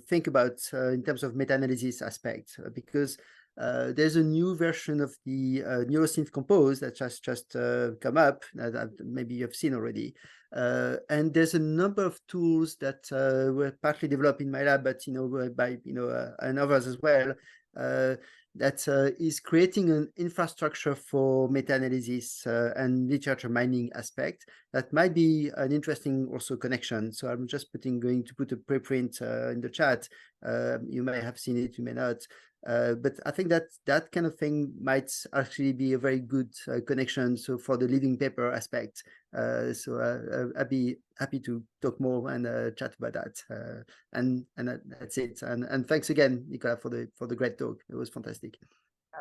Speaker 3: think about in terms of meta-analysis aspect, because there's a new version of the NeuroSynth Compose that just come up that maybe you've seen already, and there's a number of tools that were partly developed in my lab, but by and others as well. That is creating an infrastructure for meta-analysis and literature mining aspect. That might be an interesting also connection. So I'm just going to put a preprint in the chat. You may have seen it, you may not. But I think that kind of thing might actually be a very good connection. So for the living paper aspect, I'd be happy to talk more and chat about that. And that's it. And thanks again, Nikola, for the great talk. It was fantastic.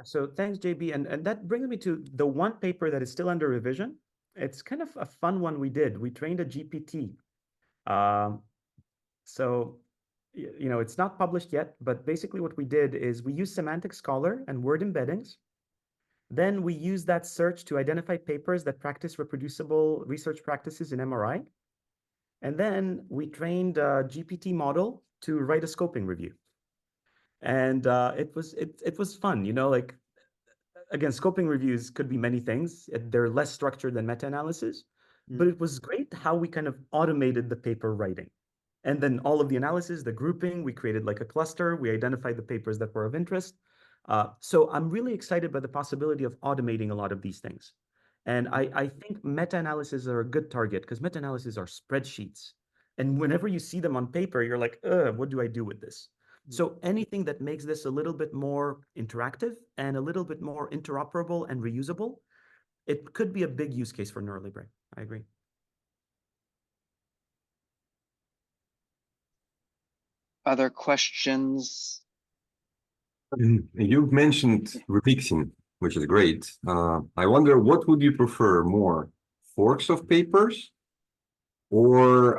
Speaker 2: So thanks, JB. And that brings me to the one paper that is still under revision. It's kind of a fun one we did. We trained a GPT. So it's not published yet, but basically what we did is we used Semantic Scholar and word embeddings. Then we used that search to identify papers that practice reproducible research practices in MRI. And then we trained a GPT model to write a scoping review. And it was fun, like, again, scoping reviews could be many things. They're less structured than meta-analysis, but it was great how we kind of automated the paper writing. And then all of the analysis, the grouping, we created like a cluster. We identified the papers that were of interest. So I'm really excited by the possibility of automating a lot of these things. And I think meta-analysis are a good target because meta-analysis are spreadsheets. And whenever you see them on paper, you're like, what do I do with this? So anything that makes this a little bit more interactive and a little bit more interoperable and reusable, it could be a big use case for NeuroLibre. I agree.
Speaker 1: Other questions?
Speaker 4: You've mentioned remixing, which is great. I wonder, what would you prefer more, forks of papers or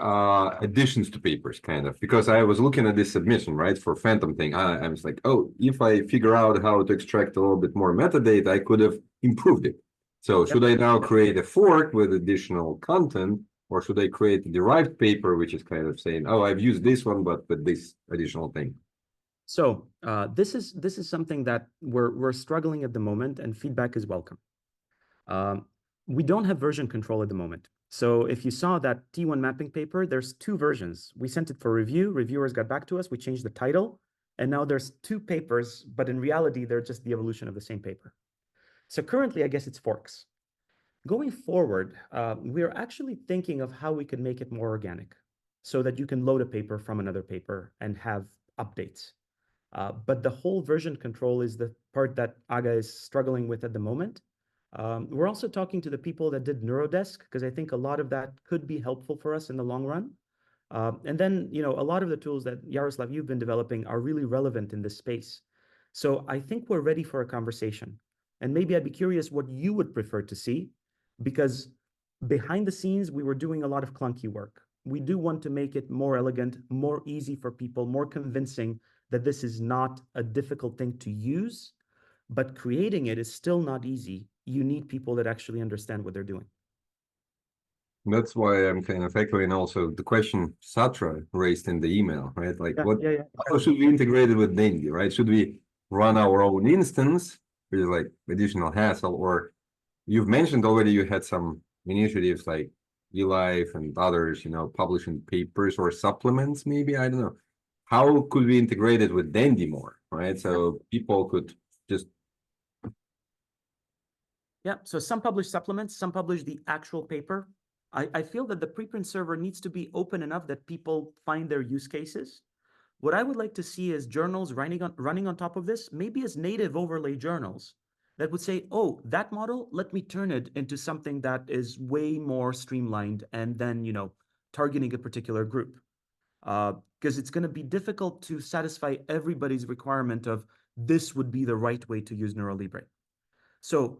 Speaker 4: additions to papers, kind of? Because I was looking at this submission, right, for Phantom thing. I was like, oh, if I figure out how to extract a little bit more metadata, I could have improved it. So should I now create a fork with additional content, or should I create a derived paper, which is kind of saying, oh, I've used this one, but with this additional thing?
Speaker 2: So this is something that we're struggling at the moment, and feedback is welcome. We don't have version control at the moment. So if you saw that T1 mapping paper, there's 2 versions. We sent it for review. Reviewers got back to us. We changed the title. And now there's 2 papers, but in reality, they're just the evolution of the same paper. So currently, I guess it's forks. Going forward, we're actually thinking of how we can make it more organic so that you can load a paper from another paper and have updates. But the whole version control is the part that Aga is struggling with at the moment. We're also talking to the people that did NeuroDesk, because I think a lot of that could be helpful for us in the long run. And then, a lot of the tools that Yaroslav, you've been developing are really relevant in this space. So I think we're ready for a conversation. And maybe I'd be curious what you would prefer to see, because behind the scenes, we were doing a lot of clunky work. We do want to make it more elegant, more easy for people, more convincing that this is not a difficult thing to use, but creating it is still not easy. You need people that actually understand what they're doing.
Speaker 4: That's why I'm kind of echoing also the question Satra raised in the email, right? Like, how should we integrate it with Dengue, right? Should we run our own instance, which is like additional hassle? Or you've mentioned already you had some initiatives like eLife and others, publishing papers or supplements, maybe, I don't know. How could we integrate it with Dengue more, right? So people could just...
Speaker 2: Yeah, so some publish supplements, some publish the actual paper. I feel that the preprint server needs to be open enough that people find their use cases. What I would like to see is journals running on top of this, maybe as native overlay journals that would say, oh, that model, let me turn it into something that is way more streamlined and then, targeting a particular group. Because it's going to be difficult to satisfy everybody's requirement of this would be the right way to use NeuroLibre. So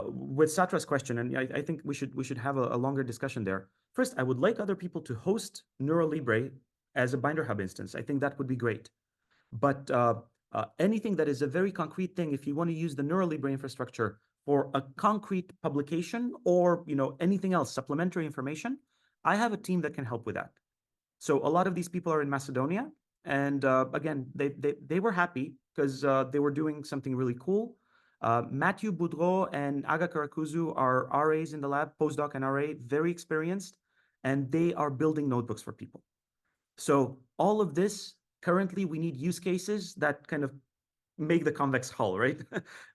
Speaker 2: with Satra's question, and I think we should have a longer discussion there. First, I would like other people to host NeuroLibre as a Binder Hub instance. I think that would be great. But anything that is a very concrete thing, if you want to use the NeuroLibre infrastructure for a concrete publication or anything else, supplementary information, I have a team that can help with that. So a lot of these people are in Macedonia, and again, they were happy because they were doing something really cool. Matthew Boudreau and Aga Karakuzu are RAs in the lab, postdoc and RA, very experienced, and they are building notebooks for people. So all of this, currently, we need use cases that kind of make the convex hull, right?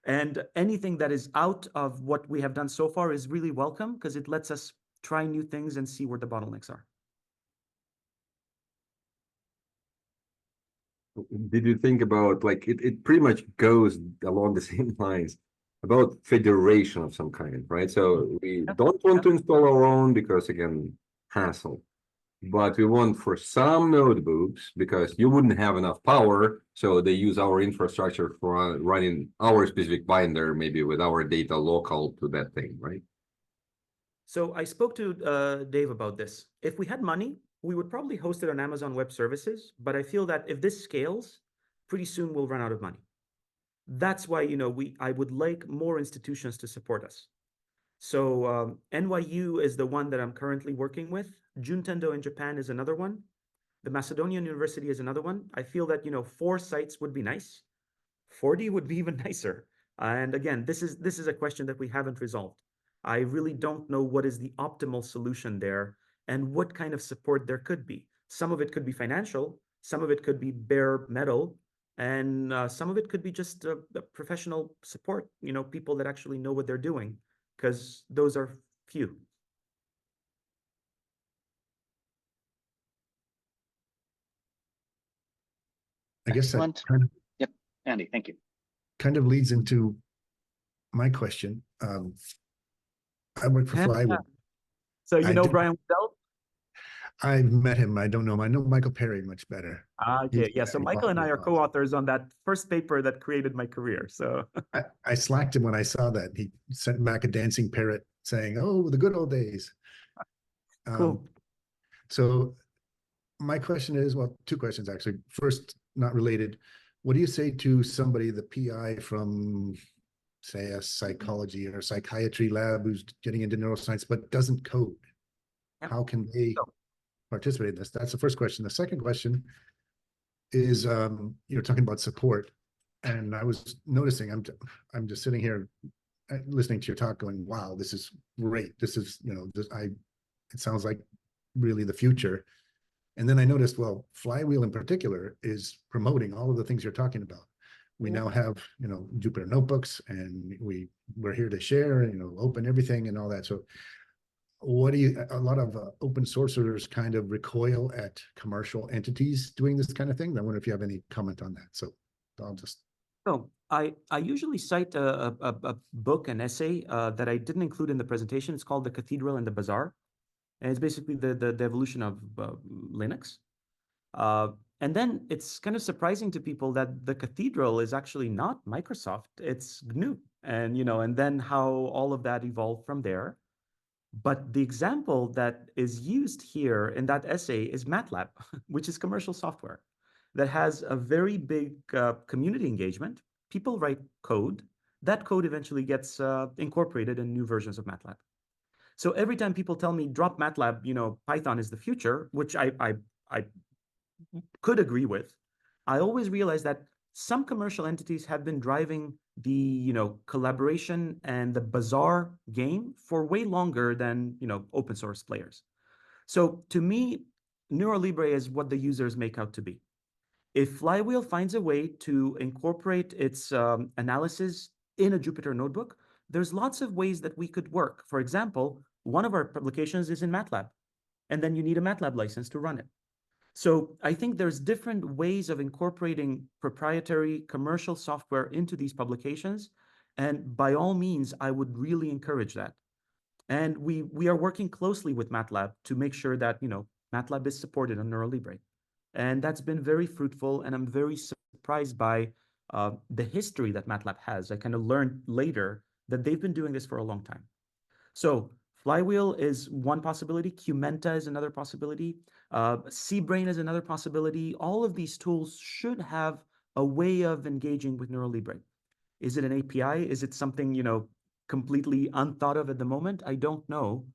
Speaker 2: And anything that is out of what we have done so far is really welcome because it lets us try new things and see where the bottlenecks are.
Speaker 4: Did you think about, like, it pretty much goes along the same lines about federation of some kind, right? So we don't want to install our own because, again, hassle. But we want for some notebooks because you wouldn't have enough power, so they use our infrastructure for running our specific binder, maybe with our data local to that thing, right?
Speaker 2: So I spoke to Dave about this. If we had money, we would probably host it on Amazon Web Services, but I feel that if this scales, pretty soon we'll run out of money. That's why, I would like more institutions to support us. So NYU is the one that I'm currently working with. Juntendo in Japan is another one. The Macedonian University is another one. I feel that, 4 sites would be nice. 40 would be even nicer. And again, this is a question that we haven't resolved. I really don't know what is the optimal solution there and what kind of support there could be. Some of it could be financial, some of it could be bare metal, and some of it could be just professional support, people that actually know what they're doing, because those are few.
Speaker 5: I guess that
Speaker 1: Excellent. Yep, Andy, thank you.
Speaker 5: kind of leads into my question. I work for Flywheel.
Speaker 2: So
Speaker 5: I do-
Speaker 2: Brian Waddell?
Speaker 5: I've met him. I don't know him. I know Michael Perry much better.
Speaker 2: Okay,
Speaker 5: He's
Speaker 2: yeah. So
Speaker 5: very
Speaker 2: Michael and I are
Speaker 5: popular.
Speaker 2: co-authors on that first paper that created my career. So
Speaker 5: I slacked him when I saw that. He sent back a dancing parrot saying, "Oh, the good old days."
Speaker 2: cool.
Speaker 5: So my question is, well, 2 questions actually. First, not related. What do you say to somebody, the PI from, say, a psychology or psychiatry lab who's getting into neuroscience but doesn't code?
Speaker 2: Yep.
Speaker 5: How can they participate in this? That's the first question. The second question is, you're talking about support, and I was noticing, I'm just sitting here listening to your talk going, wow, this is great. This is, it sounds like really the future. And then I noticed, well, Flywheel in particular is promoting all of the things you're talking about. We now have, Jupyter notebooks, and we're here to share, open everything and all that. So what do you, a lot of open sourcers kind of recoil at commercial entities doing this kind of thing. I wonder if you have any comment on that. So I'll just.
Speaker 2: So I usually cite a book, an essay that I didn't include in the presentation. It's called The Cathedral and the Bazaar. And it's basically the evolution of Linux. And then it's kind of surprising to people that the Cathedral is actually not Microsoft, it's GNU. And then how all of that evolved from there. But the example that is used here in that essay is MATLAB, which is commercial software that has a very big community engagement. People write code. That code eventually gets incorporated in new versions of MATLAB. So every time people tell me drop MATLAB, Python is the future, which I could agree with, I always realize that some commercial entities have been driving the collaboration and the bazaar game for way longer than open source players. So to me, NeuroLibre is what the users make out to be. If Flywheel finds a way to incorporate its analysis in a Jupyter notebook, there's lots of ways that we could work. For example, one of our publications is in MATLAB, and then you need a MATLAB license to run it. So I think there's different ways of incorporating proprietary commercial software into these publications. And by all means, I would really encourage that. And we are working closely with MATLAB to make sure that, MATLAB is supported on NeuroLibre. And that's been very fruitful. And I'm very surprised by the history that MATLAB has. I kind of learned later that they've been doing this for a long time. So Flywheel is one possibility. Qmenta is another possibility. CBrain is another possibility. All of these tools should have a way of engaging with NeuroLibre. Is it an API? Is it something, you know, completely unthought of at the moment? I don't know,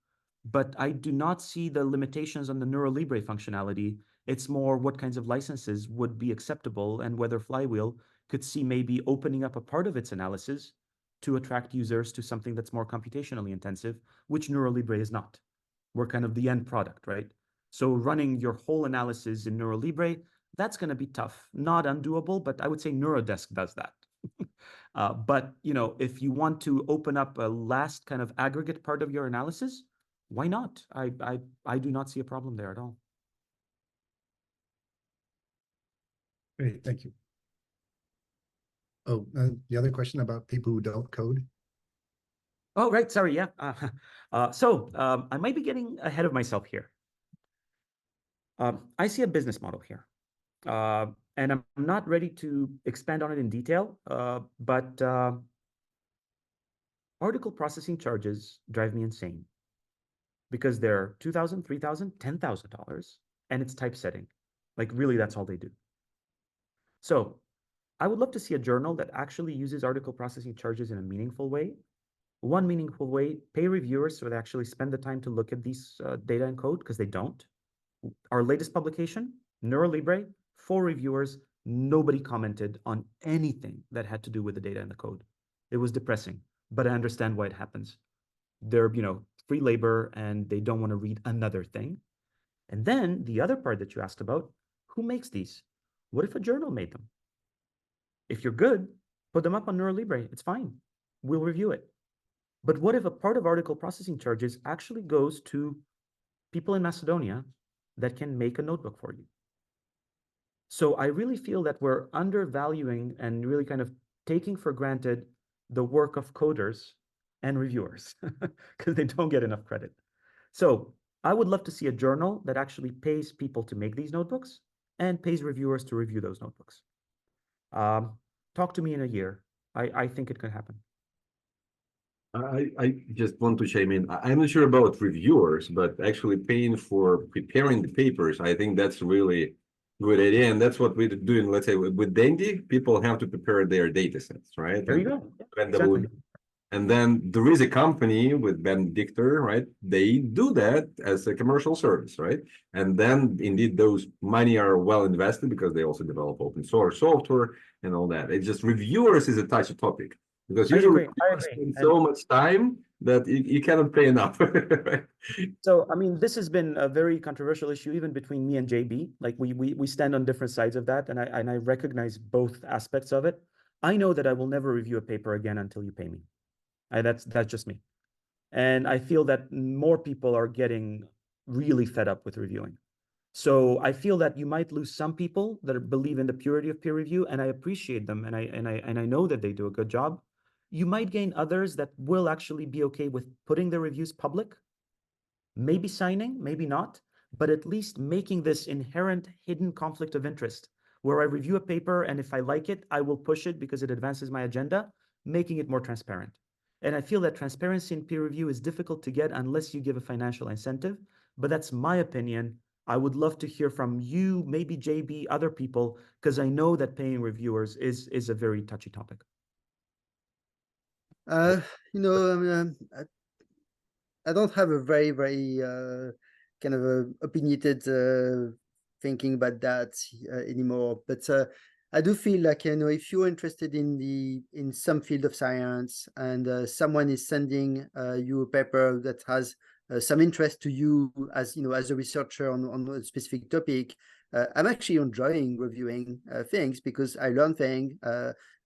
Speaker 2: but I do not see the limitations on the NeuroLibre functionality. It's more what kinds of licenses would be acceptable and whether Flywheel could see maybe opening up a part of its analysis to attract users to something that's more computationally intensive, which NeuroLibre is not. We're kind of the end product, right? So running your whole analysis in NeuroLibre, that's going to be tough, not undoable, but I would say Neurodesk does that. But you know, if you want to open up a last kind of aggregate part of your analysis, why not? I do not see a problem there at all.
Speaker 5: Great, thank you. Oh, the other question about people who don't code.
Speaker 2: Oh, right. Sorry. Yeah. I might be getting ahead of myself here. I see a business model here. And I'm not ready to expand on it in detail, but article processing charges drive me insane because they're $2,000, $3,000, $10,000, and it's typesetting. Like really, that's all they do. So I would love to see a journal that actually uses article processing charges in a meaningful way. One meaningful way, pay reviewers so they actually spend the time to look at these data and code, because they don't. Our latest publication, NeuroLibre, 4 reviewers, nobody commented on anything that had to do with the data and the code. It was depressing, but I understand why it happens. They're, you know, free labor and they don't want to read another thing. And then the other part that you asked about, who makes these? What if a journal made them? If you're good, put them up on NeuroLibre. It's fine. We'll review it. But what if a part of article processing charges actually goes to people in Macedonia that can make a notebook for you? So I really feel that we're undervaluing and really kind of taking for granted the work of coders and reviewers because they don't get enough credit. So I would love to see a journal that actually pays people to make these notebooks and pays reviewers to review those notebooks. Talk to me in a year. I think it could happen.
Speaker 4: I just want to chime in. I'm not sure about reviewers, but actually paying for preparing the papers, I think that's really good idea. And that's what we're doing, let's say, with Dandy, people have to prepare their data sets, right?
Speaker 2: There you go.
Speaker 4: And,
Speaker 2: Exactly.
Speaker 4: and then there is a company with Benedictor, right? They do that as a commercial service, right? And then indeed those money are well invested because they also develop open source software and all that. It's just reviewers is a touchy topic. Because usually
Speaker 2: I agree.
Speaker 4: spend so much time that you cannot pay enough.
Speaker 2: So, I mean, this has been a very controversial issue, even between me and JB. Like we stand on different sides of that, and I recognize both aspects of it. I know that I will never review a paper again until you pay me. That's just me. And I feel that more people are getting really fed up with reviewing. So I feel that you might lose some people that believe in the purity of peer review, and I appreciate them, and I know that they do a good job. You might gain others that will actually be okay with putting their reviews public, maybe signing, maybe not, but at least making this inherent hidden conflict of interest, where I review a paper and if I like it, I will push it because it advances my agenda, making it more transparent. And I feel that transparency in peer review is difficult to get unless you give a financial incentive, but that's my opinion. I would love to hear from you, maybe JB, other people, because I know that paying reviewers is a very touchy topic.
Speaker 3: You know, I don't have a very kind of opinionated thinking about that anymore. But I do feel like, you know, if you're interested in some field of science and someone is sending you a paper that has some interest to you as, you know, as a researcher on a specific topic, I'm actually enjoying reviewing things because I learn things.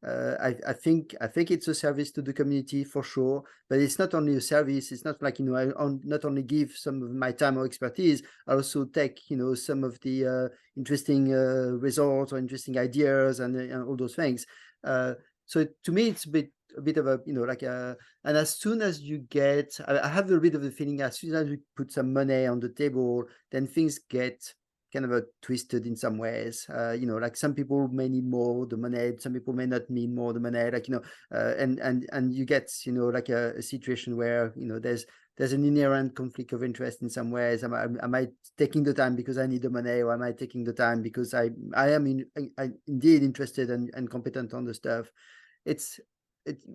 Speaker 3: I think it's a service to the community for sure, but it's not only a service. It's not like, you know, I not only give some of my time or expertise, I also take, you know, some of the interesting results or interesting ideas and all those things. So to me, it's a bit of a, you know, like and as soon as you get, I have a bit of the feeling as soon as you put some money on the table, then things get kind of twisted in some ways. You know, like some people may need more the money, some people may not need more the money. Like, you know, and you get, you know, like a situation where, you know, there's an inherent conflict of interest in some ways. Am I taking the time because I need the money, or am I taking the time because I am indeed interested and competent on the stuff?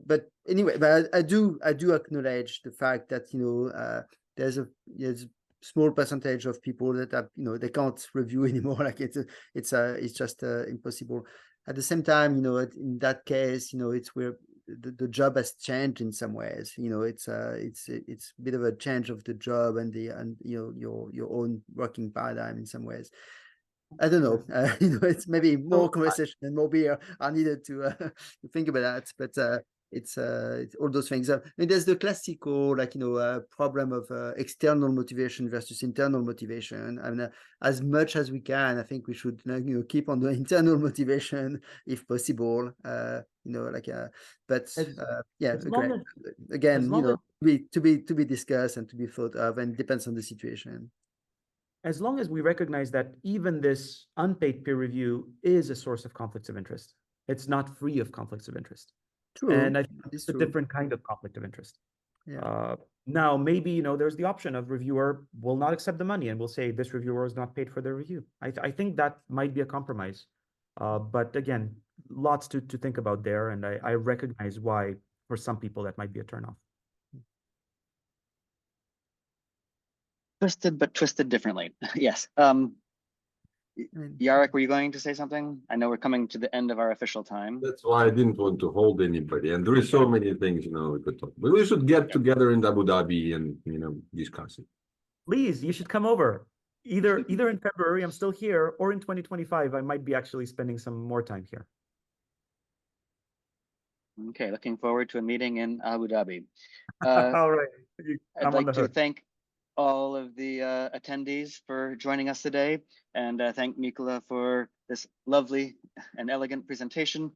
Speaker 3: But anyway, but I do acknowledge the fact that, you know, there's a small percentage of people that have, you know, they can't review anymore. Like it's just impossible. At the same time, you know, in that case, you know, it's where the job has changed in some ways. You know, it's a bit of a change of the job and you know, your own working paradigm in some ways. I don't know. You know, it's maybe more conversation and more beer are needed to think about that. But it's all those things. I mean, there's the classical, like, you know, problem of external motivation versus internal motivation. I mean, as much as we can, I think we should, you know, keep on the internal motivation if possible. You know, like, but yeah, great. Again, you know, to be discussed and to be thought of, and depends on the situation.
Speaker 2: As long as we recognize that even this unpaid peer review is a source of conflicts of interest, it's not free of conflicts of interest.
Speaker 3: True.
Speaker 2: And I think it's a different kind of conflict of interest. Yeah. Now, maybe, you know, there's the option of reviewer will not accept the money and will say this reviewer is not paid for their review. I think that might be a compromise. But again, lots to think about there. And I recognize why for some people that might be a turnoff.
Speaker 1: Twisted, but twisted differently. Yes. Jarek, were you going to say something? I know we're coming to the end of our official time.
Speaker 4: That's why I didn't want to hold anybody. And there is so many things, you know, we could talk. But we should get together in Abu Dhabi and, you know, discuss it.
Speaker 2: Please, you should come over. Either in February, I'm still here, or in 2025, I might be actually spending some more time here.
Speaker 1: Okay, looking forward to a meeting in Abu Dhabi.
Speaker 2: All right.
Speaker 1: I'd like to thank all of the attendees for joining us today, and thank Nikola for this lovely and elegant presentation.